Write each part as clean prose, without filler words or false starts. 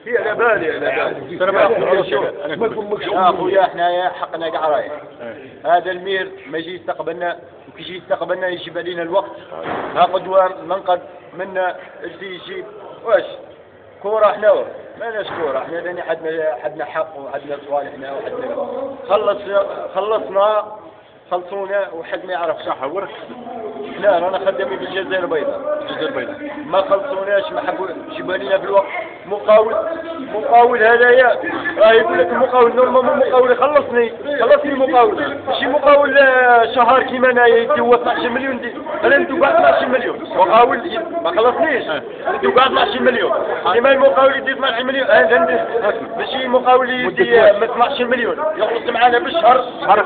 هي على بالي يا اخويا احنا حقنا كاع رايح. هذا المير ما يجي يستقبلنا وكي يجي يستقبلنا يجيب علينا الوقت. ها قدوه منقد منا يجي واش كورة احنا مالناش كورة احنا لاني حدنا حق وعندنا صوالحنا وعندنا خلصونا وحد ما يعرف صح ورك. لا رانا خدامين في الجزائر البيضاء. ما خلصوناش ما حبوا يجيبوا لنا في الوقت. مقاول هذايا راه يقول لك المقاول نورمالمون مقاول خلصني المقاول ماشي مقاول شهر كيما انايا يديو 12 مليون انا ندو كاع 12 مليون مقاول ما خلصنيش ندو كاع 12 مليون كيما المقاول يدير 12 مليون ماشي مقاول يدي 12 مليون يخلص معانا بالشهر حرك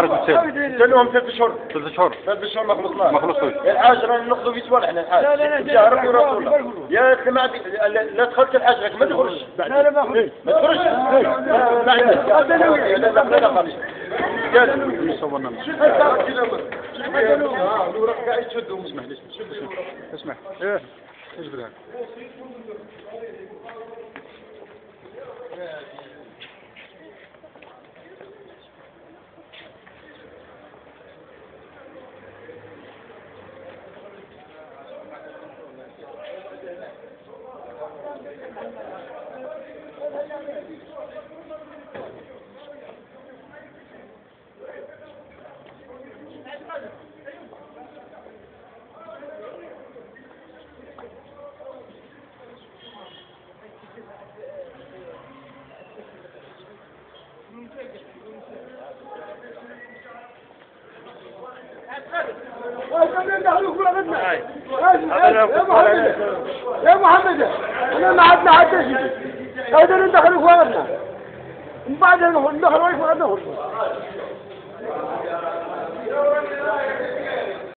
بالسالب سالوهم 3 شهور ما خلصناش الحاج رانا ناخذوا في صوالحنا الحاج يا ربي ورسول الله يا سمعت لا دخلت الحاج راك ما تخرجش لا ما تخرجش ما عندك لا خالص قال صورنا نورك قاعد تشدوا اسمح ايه اجبر هذا يا محمد انا ما عندنا حتى شيء هذا اللي ندخلوا فوقنا من بعد ندخل وين فوقنا